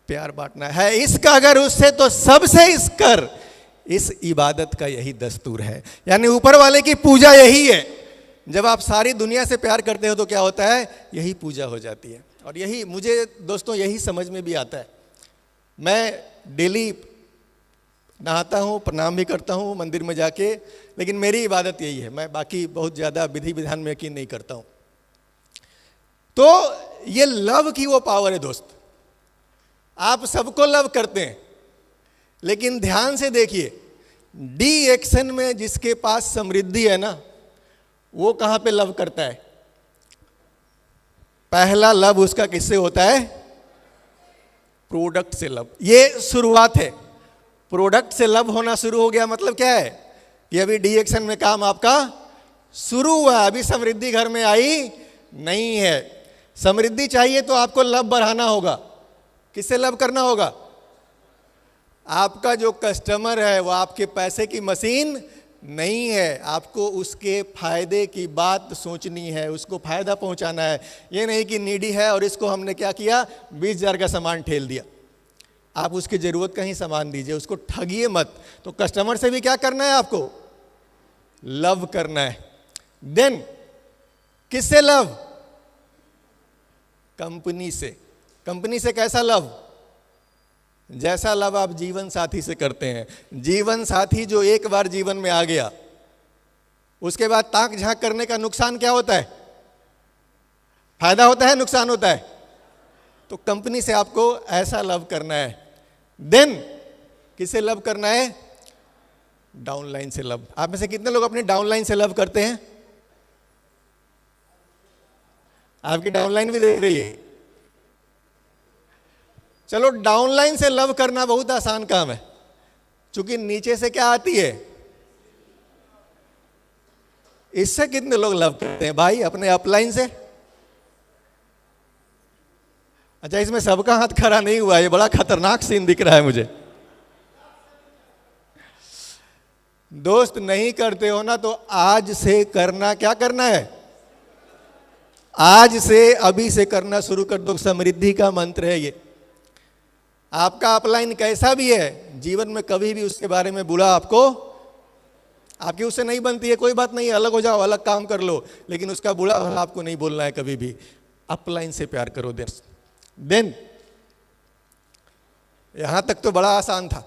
प्यार बांटना है। इसका अगर उससे तो सबसे इश्क कर। इस इबादत का यही दस्तूर है, यानी ऊपर वाले की पूजा यही है। जब आप सारी दुनिया से प्यार करते हो तो क्या होता है? यही पूजा हो जाती है। और यही मुझे दोस्तों यही समझ में भी आता है। मैं डेली नहाता हूँ, प्रणाम भी करता हूँ मंदिर में जाके, लेकिन मेरी इबादत यही है। मैं बाकी बहुत ज़्यादा विधि विधान में यकीन नहीं करता हूँ। तो ये लव की वो पावर है दोस्त। आप सबको लव करते हैं, लेकिन ध्यान से देखिए, डी एक्शन में जिसके पास समृद्धि है ना, वो कहां पे लव करता है? पहला लव उसका किससे होता है? प्रोडक्ट से लव। ये शुरुआत है। प्रोडक्ट से लव होना शुरू हो गया मतलब क्या है? कि अभी डी एक्शन में काम आपका शुरू हुआ, अभी समृद्धि घर में आई नहीं है। समृद्धि चाहिए तो आपको लव बढ़ाना होगा। किससे लव करना होगा? आपका जो कस्टमर है वो आपके पैसे की मशीन नहीं है। आपको उसके फायदे की बात सोचनी है, उसको फायदा पहुंचाना है। ये नहीं कि नीडी है और इसको हमने क्या किया, 20,000 का सामान ठेल दिया। आप उसकी जरूरत का ही सामान दीजिए, उसको ठगिए मत। तो कस्टमर से भी क्या करना है? आपको लव करना है। देन किससे लव? कंपनी से। कंपनी से कैसा लव? जैसा लव आप जीवन साथी से करते हैं। जीवन साथी जो एक बार जीवन में आ गया, उसके बाद ताक झांक करने का नुकसान क्या होता है? फायदा होता है, नुकसान होता है? तो कंपनी से आपको ऐसा लव करना है। देन किसे लव करना है? डाउनलाइन से लव। आप में से कितने लोग अपने डाउनलाइन से लव करते हैं? आपकी डाउनलाइन भी देख रही है। चलो, डाउनलाइन से लव करना बहुत आसान काम है, क्योंकि नीचे से क्या आती है? इससे कितने लोग लव करते हैं भाई अपने अपलाइन से? अच्छा, इसमें सबका हाथ खड़ा नहीं हुआ, ये बड़ा खतरनाक सीन दिख रहा है मुझे। दोस्त, नहीं करते हो ना तो आज से करना। क्या करना है? आज से, अभी से करना शुरू कर दो। समृद्धि का मंत्र है ये। आपका अपलाइन कैसा भी है, जीवन में कभी भी उसके बारे में बुरा आपकी उससे नहीं बनती है, कोई बात नहीं, अलग हो जाओ, अलग काम कर लो, लेकिन उसका बुरा आपको नहीं बोलना है कभी भी। अपलाइन से प्यार करो। देन यहां तक तो बड़ा आसान था।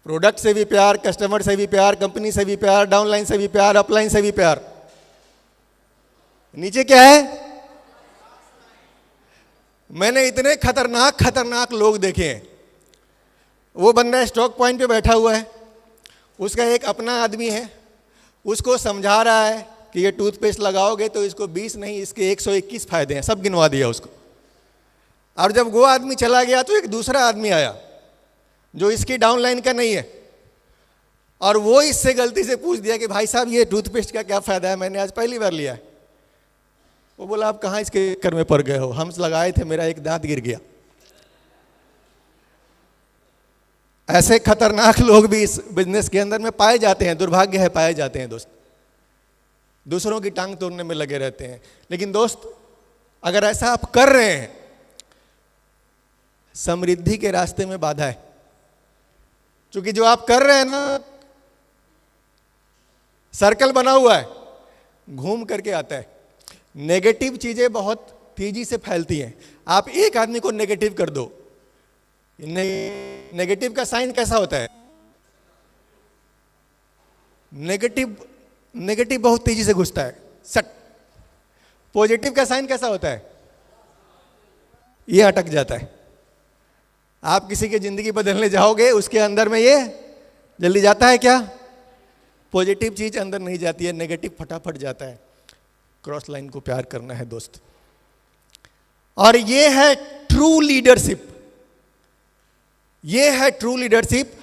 प्रोडक्ट से भी प्यार, कस्टमर से भी प्यार, कंपनी से भी प्यार, डाउनलाइन से भी प्यार, अपलाइन से भी प्यार। नीचे क्या है? मैंने इतने खतरनाक लोग देखे हैं। वो बंदा स्टॉक पॉइंट पे बैठा हुआ है, उसका एक अपना आदमी है, उसको समझा रहा है कि ये टूथपेस्ट लगाओगे तो इसको 20 नहीं, इसके 121 फायदे हैं, सब गिनवा दिया उसको। और जब वो आदमी चला गया तो एक दूसरा आदमी आया जो इसकी डाउनलाइन का नहीं है, और वो इससे गलती से पूछ दिया कि भाई साहब ये टूथपेस्ट का क्या फायदा है, मैंने आज पहली बार लिया है। वो बोला, आप कहाँ इसके चक्कर में पड़ गए हो, हम लगाए थे, मेरा एक दांत गिर गया। ऐसे खतरनाक लोग भी इस बिजनेस के अंदर में पाए जाते हैं, दुर्भाग्य है, पाए जाते हैं दोस्त। दूसरों की टांग तोड़ने में लगे रहते हैं। लेकिन दोस्त, अगर ऐसा आप कर रहे हैं, समृद्धि के रास्ते में बाधा है, क्योंकि जो आप कर रहे हैं ना, सर्कल बना हुआ है, घूम करके आता है। नेगेटिव चीजें बहुत तेजी से फैलती हैं। आप एक आदमी को नेगेटिव कर दो, नेगेटिव का साइन कैसा होता है? नेगेटिव बहुत तेजी से घुसता है, सट। पॉजिटिव का साइन कैसा होता है? ये अटक जाता है। आप किसी की जिंदगी बदलने जाओगे, उसके अंदर में ये जल्दी जाता है क्या? पॉजिटिव चीज अंदर नहीं जाती है, नेगेटिव फटाफट जाता है। क्रॉस लाइन को प्यार करना है दोस्त, और ये है ट्रू लीडरशिप। ये है ट्रू लीडरशिप।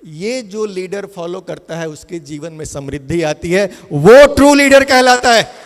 ये जो लीडर फॉलो करता है उसके जीवन में समृद्धि आती है, वो ट्रू लीडर कहलाता है।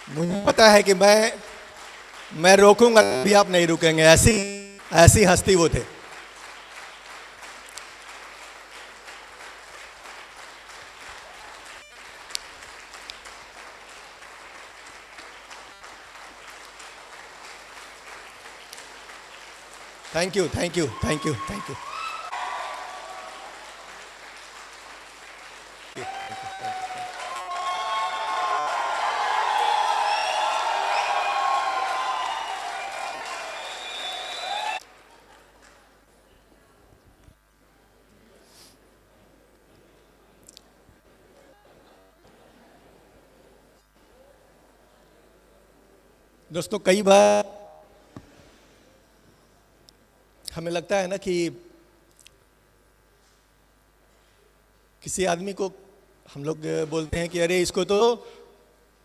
मुझे पता है कि मैं रोकूंगा, भी आप नहीं रुकेंगे। ऐसी हस्ती वो थे। Thank you, thank you, thank you, thank you. दोस्तों, कई बार हमें लगता है ना कि किसी आदमी को हम लोग बोलते हैं कि अरे इसको तो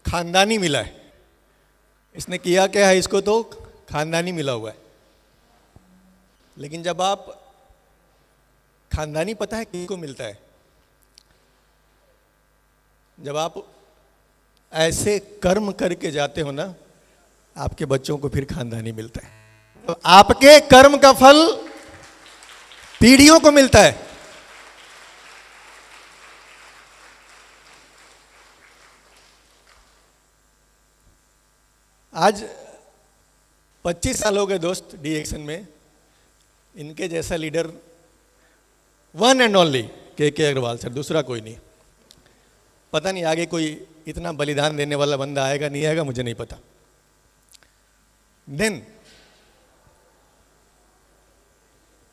खानदानी मिला है, इसने किया क्या है, इसको तो खानदानी मिला हुआ है। लेकिन जब आप खानदानी, पता है किसको मिलता है? जब आप ऐसे कर्म करके जाते हो ना, आपके बच्चों को फिर खानदानी मिलता है। तो आपके कर्म का फल पीढ़ियों को मिलता है। आज 25 साल हो गए दोस्त डी एक्शन में, इनके जैसा लीडर वन एंड ओनली के अग्रवाल सर, दूसरा कोई नहीं। पता नहीं आगे कोई इतना बलिदान देने वाला बंदा आएगा नहीं आएगा, मुझे नहीं पता। देन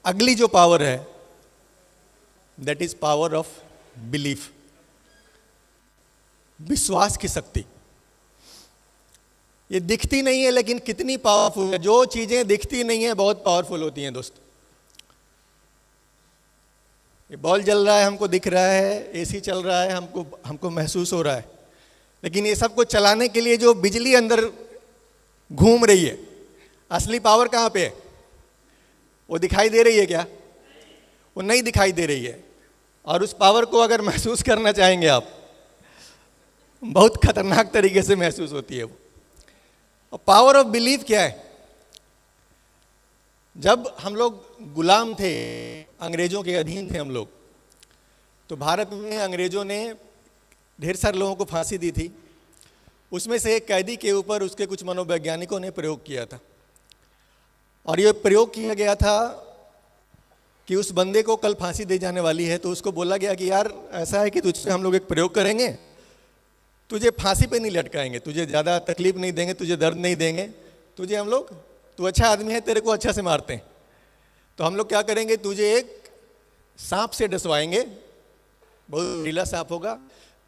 अगली जो पावर है, that is power of belief, विश्वास की शक्ति। ये दिखती नहीं है लेकिन कितनी पावरफुल है। जो चीजें दिखती नहीं है बहुत पावरफुल होती हैं दोस्त। ये बॉल जल रहा है हमको दिख रहा है, एसी चल रहा है हमको महसूस हो रहा है, लेकिन ये सब को चलाने के लिए जो बिजली अंदर घूम रही है, असली पावर कहाँ पे है? वो दिखाई दे रही है क्या? वो नहीं दिखाई दे रही है। और उस पावर को अगर महसूस करना चाहेंगे आप, बहुत खतरनाक तरीके से महसूस होती है वो। और पावर ऑफ बिलीफ क्या है? जब हम लोग गुलाम थे, अंग्रेजों के अधीन थे हम लोग, तो भारत में अंग्रेजों ने ढेर सारे लोगों को फांसी दी थी। उसमें से एक कैदी के ऊपर उसके कुछ मनोवैज्ञानिकों ने प्रयोग किया था, और ये प्रयोग किया गया था कि उस बंदे को कल फांसी दी जाने वाली है, तो उसको बोला गया कि यार ऐसा है कि तुझसे हम लोग एक प्रयोग करेंगे, तुझे फांसी पे नहीं लटकाएंगे, तुझे ज़्यादा तकलीफ नहीं देंगे, तुझे दर्द नहीं देंगे, तुझे हम लोग, तू अच्छा आदमी है, तेरे को अच्छा से मारते हैं, तो हम लोग क्या करेंगे, तुझे एक सांप से डसवाएंगे, बहुत ढीला सांप होगा,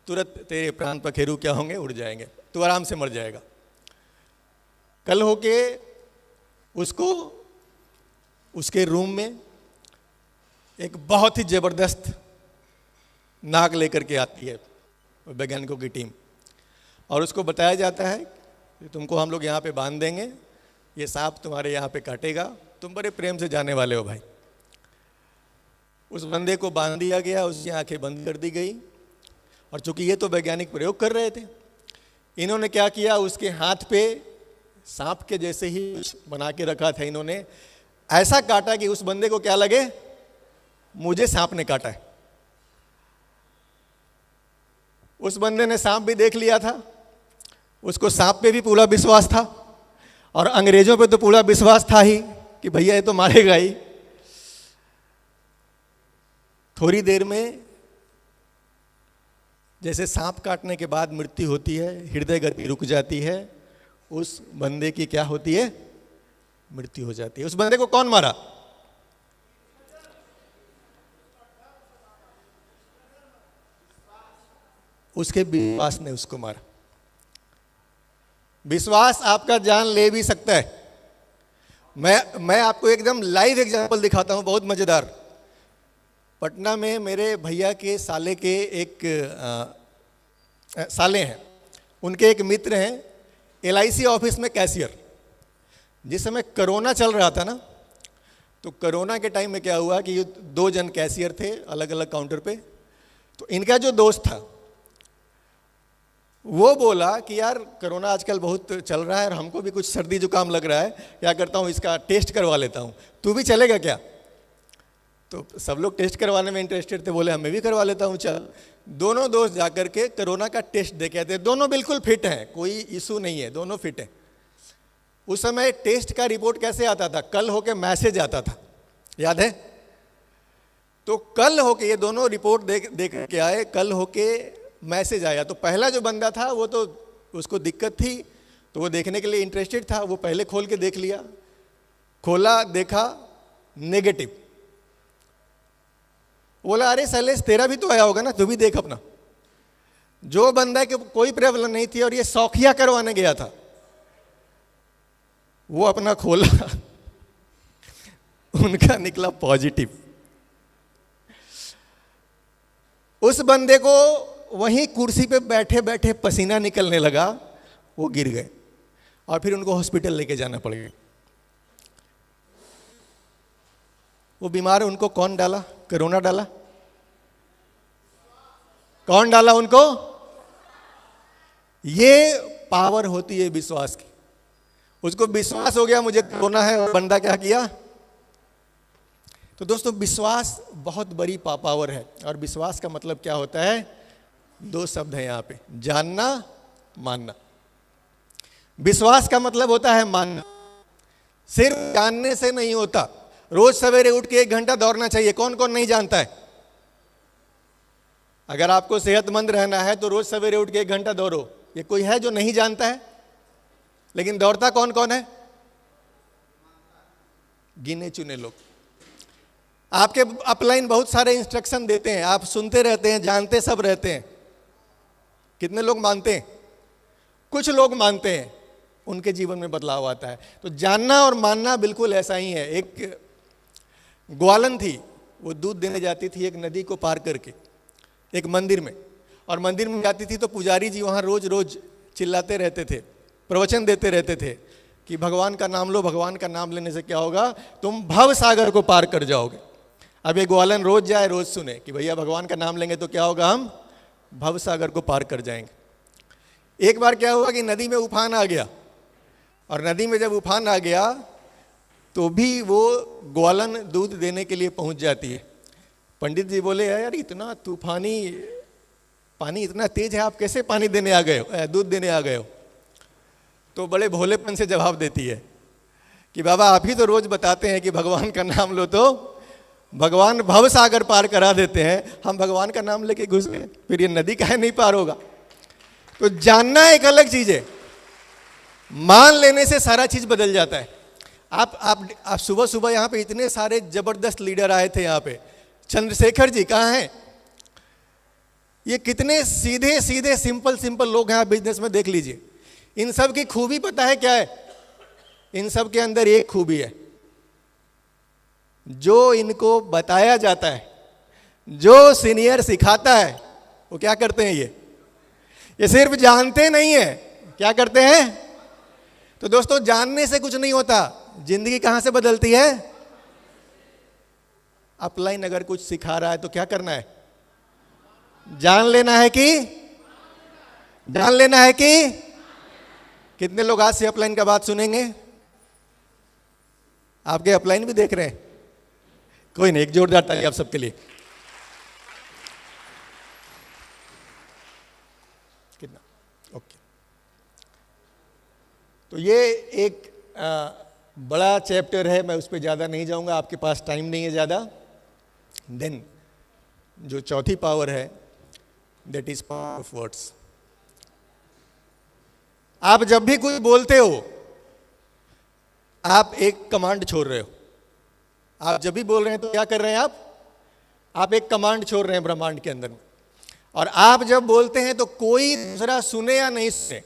तुरंत तेरे प्राण पखेरु क्या होंगे, उड़ जाएंगे, तू आराम से मर जाएगा। कल होके उसको उसके रूम में एक बहुत ही ज़बरदस्त नाग लेकर के आती है वैज्ञानिकों की टीम, और उसको बताया जाता है कि तुमको हम लोग यहाँ पे बांध देंगे, ये सांप तुम्हारे यहाँ पे काटेगा, तुम बड़े प्रेम से जाने वाले हो भाई। उस बंदे को बांध दिया गया, उसकी आंखें बंद कर दी गई, और चूंकि ये तो वैज्ञानिक प्रयोग कर रहे थे, इन्होंने क्या किया, उसके हाथ पे सांप के जैसे ही बना के रखा था, इन्होंने ऐसा काटा कि उस बंदे को क्या लगे, मुझे सांप ने काटा है। उस बंदे ने सांप भी देख लिया था, उसको सांप पे भी पूरा विश्वास था, और अंग्रेजों पे तो पूरा विश्वास था ही कि भैया ये तो मारेगा ही। थोड़ी देर में जैसे सांप काटने के बाद मृत्यु होती है, हृदय गति रुक जाती है, उस बंदे की क्या होती है, मृत्यु हो जाती है। उस बंदे को कौन मारा? उसके विश्वास ने उसको मारा। विश्वास आपका जान ले भी सकता है। मैं आपको एकदम लाइव एग्जांपल दिखाता हूं, बहुत मजेदार। पटना में मेरे भैया के साले के एक साले हैं, उनके एक मित्र हैं LIC ऑफिस में कैशियर। जिस समय कोरोना चल रहा था ना, तो कोरोना के टाइम में क्या हुआ कि 2 जन कैशियर थे अलग अलग काउंटर पे। तो इनका जो दोस्त था वो बोला कि यार कोरोना आजकल बहुत चल रहा है और हमको भी कुछ सर्दी जुकाम लग रहा है, क्या करता हूँ इसका टेस्ट करवा लेता हूँ, तू भी चलेगा क्या? तो सब लोग टेस्ट करवाने में इंटरेस्टेड थे, बोले हमें भी करवा लेता हूँ चल। दोनों दोस्त जाकर के कोरोना का टेस्ट दे के आते। दोनों बिल्कुल फिट हैं, कोई इशू नहीं है, दोनों फिट हैं। उस समय टेस्ट का रिपोर्ट कैसे आता था? कल होके मैसेज आता था, याद है? तो कल होके ये दोनों रिपोर्ट दे के आए, कल होके मैसेज आया। तो पहला जो बंदा था वो तो उसको दिक्कत थी, तो वो देखने के लिए इंटरेस्टेड था, वो पहले खोल के देख लिया। खोला, देखा नेगेटिव। बोला अरे सैलेश तेरा भी तो आया होगा ना, तू भी देख अपना। जो बंदा के कोई प्रॉब्लम नहीं थी और ये शौकिया करवाने गया था, वो अपना खोला, उनका निकला पॉजिटिव। उस बंदे को वहीं कुर्सी पे बैठे बैठे पसीना निकलने लगा, वो गिर गए और फिर उनको हॉस्पिटल लेके जाना पड़ गया। वो बीमार, उनको कौन डाला? कोरोना डाला। कौन डाला उनको? ये पावर होती है विश्वास की। उसको विश्वास हो गया मुझे कोरोना है, और बंदा क्या किया? तो दोस्तों विश्वास बहुत बड़ी पावर है। और विश्वास का मतलब क्या होता है? 2 शब्द हैं यहाँ पे, जानना, मानना। विश्वास का मतलब होता है मानना, सिर्फ जानने से नहीं होता। रोज सवेरे उठ के 1 घंटा दौड़ना चाहिए, कौन कौन नहीं जानता है? अगर आपको सेहतमंद रहना है तो रोज सवेरे उठ के 1 घंटा दौड़ो। ये कोई है जो नहीं जानता है? लेकिन दौड़ता कौन कौन है? गिने चुने लोग। आपके अपलाइन बहुत सारे इंस्ट्रक्शन देते हैं, आप सुनते रहते हैं, जानते सब रहते हैं। कितने लोग मानते हैं? कुछ लोग मानते हैं, उनके जीवन में बदलाव आता है। तो जानना और मानना बिल्कुल ऐसा ही है। एक ग्वालन थी, वो दूध देने जाती थी एक नदी को पार करके एक मंदिर में, और मंदिर में जाती थी तो पुजारी जी वहाँ रोज रोज चिल्लाते रहते थे, प्रवचन देते रहते थे कि भगवान का नाम लो, भगवान का नाम लेने से क्या होगा, तुम भव सागर को पार कर जाओगे। अब ये ग्वालन रोज जाए, रोज सुने कि भैया भगवान का नाम लेंगे तो क्या होगा, हम भव सागर को पार कर जाएंगे। एक बार क्या हुआ कि नदी में उफान आ गया, और नदी में जब उफान आ गया तो भी वो ग्वालन दूध देने के लिए पहुंच जाती है। पंडित जी बोले, यार इतना तूफानी पानी, इतना तेज है, आप कैसे पानी देने आ गए हो, दूध देने आ गए हो? तो बड़े भोलेपन से जवाब देती है कि बाबा आप ही तो रोज बताते हैं कि भगवान का नाम लो तो भगवान भव सागर पार करा देते हैं, हम भगवान का नाम लेके घुस गए, फिर ये नदी काहे नहीं पार होगा? तो जानना एक अलग चीज है, मान लेने से सारा चीज बदल जाता है। आप सुबह सुबह यहाँ पे इतने सारे जबरदस्त लीडर आए थे यहाँ पे। चंद्रशेखर जी कहाँ हैं? ये कितने सीधे सीधे सिंपल सिंपल लोग हैं, आप बिजनेस में देख लीजिए। इन सब की खूबी पता है क्या है? इन सब के अंदर एक खूबी है, जो इनको बताया जाता है, जो सीनियर सिखाता है, वो क्या करते हैं, ये सिर्फ जानते नहीं है, क्या करते हैं? तो दोस्तों जानने से कुछ नहीं होता, जिंदगी कहां से बदलती है? अपलाइन अगर कुछ सिखा रहा है तो क्या करना है? जान लेना है कि जान लेना है कि कितने लोग आज से अपलाइन का बात सुनेंगे? आपके अपलाइन भी देख रहे हैं? कोई नहीं, एक जोरदार ताली आप सबके लिए। कितना? ओके। तो ये एक बड़ा चैप्टर है, मैं उस पर ज़्यादा नहीं जाऊंगा, आपके पास टाइम नहीं है ज़्यादा। देन जो चौथी पावर है, that is power of words. आप जब भी कुछ बोलते हो, आप एक कमांड छोड़ रहे हो। आप जब भी बोल रहे हैं तो क्या कर रहे हैं आप एक कमांड छोड़ रहे हैं ब्रह्मांड के अंदर में। और आप जब बोलते हैं तो कोई दूसरा सुने या नहीं सुने,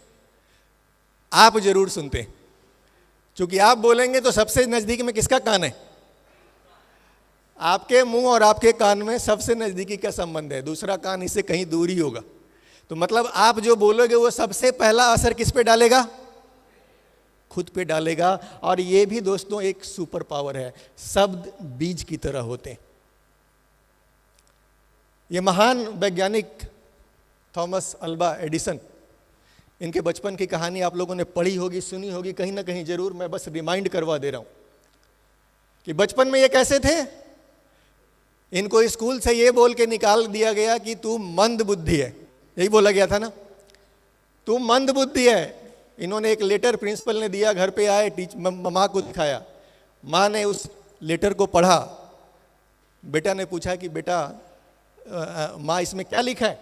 आप जरूर सुनते हैं, क्योंकि आप बोलेंगे तो सबसे नजदीक में किसका कान है? आपके मुंह और आपके कान में सबसे नजदीकी का संबंध है, दूसरा कान इससे कहीं दूर ही होगा। तो मतलब आप जो बोलोगे वो सबसे पहला असर किस पे डालेगा? खुद पे डालेगा। और ये भी दोस्तों एक सुपर पावर है, शब्द बीज की तरह होते हैं। ये महान वैज्ञानिक थॉमस अल्वा एडिसन, इनके बचपन की कहानी आप लोगों ने पढ़ी होगी, सुनी होगी कहीं ना कहीं जरूर, मैं बस रिमाइंड करवा दे रहा हूं कि बचपन में ये कैसे थे। इनको स्कूल से ये बोल के निकाल दिया गया कि तू मंद बुद्धि है, यही बोला गया था ना, तू मंद बुद्धि है। इन्होंने एक लेटर प्रिंसिपल ने दिया, घर पे आए, माँ को दिखाया, माँ ने उस लेटर को पढ़ा। बेटा ने पूछा कि बेटा माँ इसमें क्या लिखा है?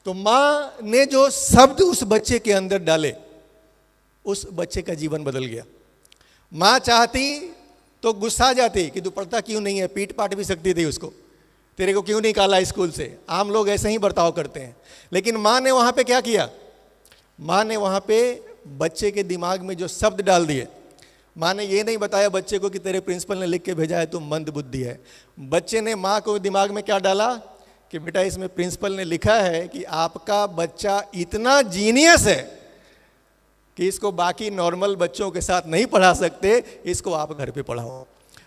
तो माँ ने जो शब्द उस बच्चे के अंदर डाले, उस बच्चे का जीवन बदल गया। माँ चाहती तो गुस्सा आ जाती कि तू पढ़ता क्यों नहीं है, पीट पाट भी सकती थी उसको, तेरे को क्यों निकाला स्कूल से। आम लोग ऐसे ही बर्ताव करते हैं। लेकिन माँ ने वहाँ पे क्या किया? माँ ने वहाँ पे बच्चे के दिमाग में जो शब्द डाल दिए। माँ ने ये नहीं बताया बच्चे को कि तेरे प्रिंसिपल ने लिख के भेजा है तू मंद बुद्धि है। बच्चे ने माँ को दिमाग में क्या डाला कि बेटा इसमें प्रिंसिपल ने लिखा है कि आपका बच्चा इतना जीनियस है कि इसको बाकी नॉर्मल बच्चों के साथ नहीं पढ़ा सकते, इसको आप घर पे पढ़ाओ।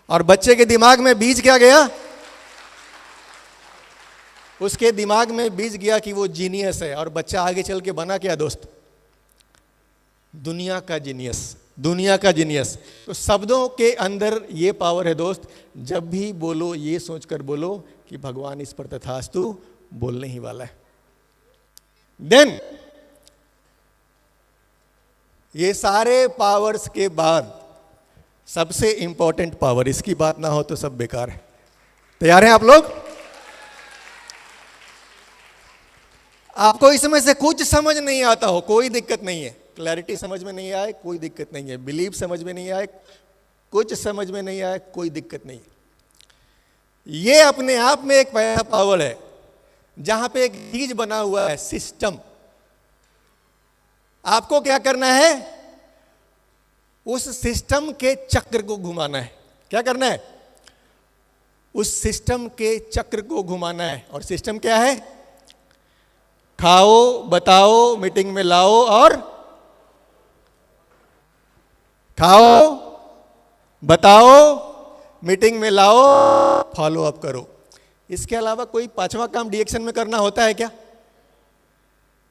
और बच्चे के दिमाग में बीज क्या गया? उसके दिमाग में बीज गया कि वो जीनियस है। और बच्चा आगे चल के बना क्या दोस्त? दुनिया का जीनियस, दुनिया का जीनियस। तो शब्दों के अंदर ये पावर है दोस्त। जब भी बोलो ये सोचकर बोलो कि भगवान इस पर तथास्तु बोलने ही वाला है। देन ये सारे पावर्स के बाद सबसे इंपॉर्टेंट पावर, इसकी बात ना हो तो सब बेकार है। तैयार हैं आप लोग? आपको इसमें से कुछ समझ नहीं आता हो, कोई दिक्कत नहीं है। क्लैरिटी समझ में नहीं आए, कोई दिक्कत नहीं है। बिलीव समझ में नहीं आए, कुछ समझ में नहीं आए, कोई दिक्कत नहीं है। ये अपने आप में एक पहला पावर है, जहां पे एक चीज बना हुआ है, सिस्टम। आपको क्या करना है? उस सिस्टम के चक्र को घुमाना है। क्या करना है? उस सिस्टम के चक्र को घुमाना है। और सिस्टम क्या है? खाओ, बताओ, मीटिंग में लाओ और खाओ, बताओ, मीटिंग में लाओ, फॉलो अप करो। इसके अलावा कोई पांचवा काम डीएक्शन में करना होता है क्या?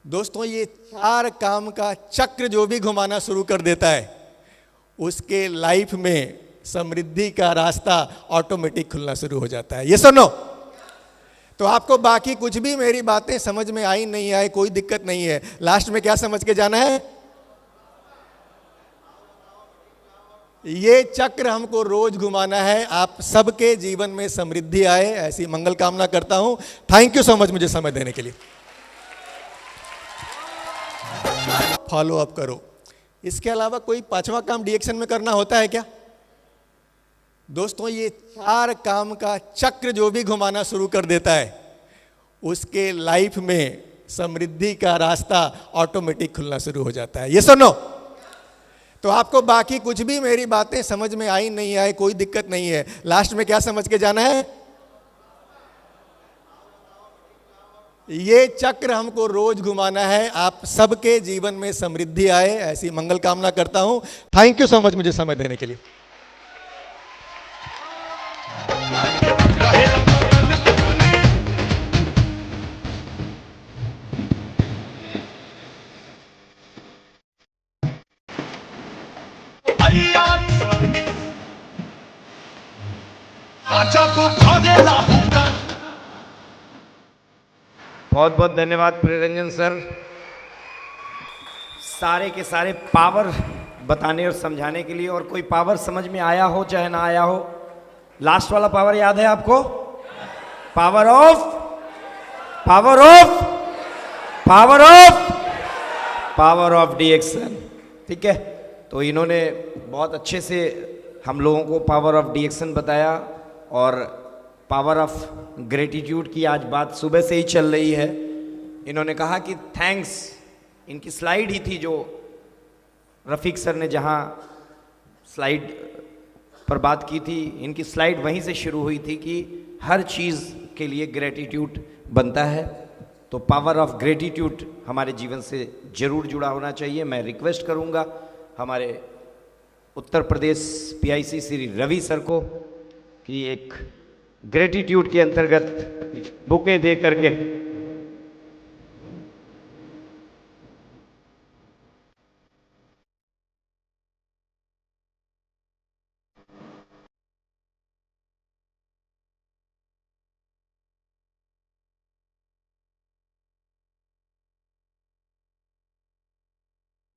दोस्तों, ये 4 काम का चक्र जो भी घुमाना शुरू कर देता है, उसके लाइफ में समृद्धि का रास्ता ऑटोमेटिक खुलना शुरू हो जाता है। ये सुनो, तो आपको बाकी कुछ भी मेरी बातें समझ में आई नहीं आए, कोई दिक्कत नहीं है। लास्ट में क्या समझ के जाना है? ये चक्र हमको रोज घुमाना है। आप सबके जीवन में समृद्धि आए, ऐसी मंगल कामना करता हूं। थैंक यू सो मच मुझे समय देने के लिए। फॉलो अप करो। इसके अलावा कोई पांचवा काम डीएक्शन में करना होता है क्या? दोस्तों, ये 4 काम का चक्र जो भी घुमाना शुरू कर देता है, उसके लाइफ में समृद्धि का रास्ता ऑटोमेटिक खुलना शुरू हो जाता है। ये सुनो, तो आपको बाकी कुछ भी मेरी बातें समझ में आई नहीं आए, कोई दिक्कत नहीं है। लास्ट में क्या समझ के जाना है? ये चक्र हमको रोज घुमाना है। आप सबके जीवन में समृद्धि आए, ऐसी मंगल कामना करता हूं। थैंक यू सो मच मुझे समय देने के लिए।
बहुत बहुत धन्यवाद प्रियरंजन सर, सारे के सारे पावर बताने और समझाने के लिए। और कोई पावर समझ में आया हो चाहे ना आया हो, लास्ट वाला पावर याद है आपको? Power of, power of, power of, power of डीएक्शन। ठीक है, तो इन्होंने बहुत अच्छे से हम लोगों को पावर ऑफ डीएक्शन बताया। और पावर ऑफ ग्रेटिट्यूड की आज बात सुबह से ही चल रही है। इन्होंने कहा कि थैंक्स, इनकी स्लाइड ही थी जो रफ़ीक सर ने जहाँ स्लाइड पर बात की थी, इनकी स्लाइड वहीं से शुरू हुई थी कि हर चीज़ के लिए ग्रेटिट्यूड बनता है। तो पावर ऑफ ग्रेटिट्यूड हमारे जीवन से ज़रूर जुड़ा होना चाहिए। मैं रिक्वेस्ट करूँगा हमारे उत्तर प्रदेश पीआईसी श्री रवि सर को कि एक ग्रेटिट्यूड के अंतर्गत बुकें दे करके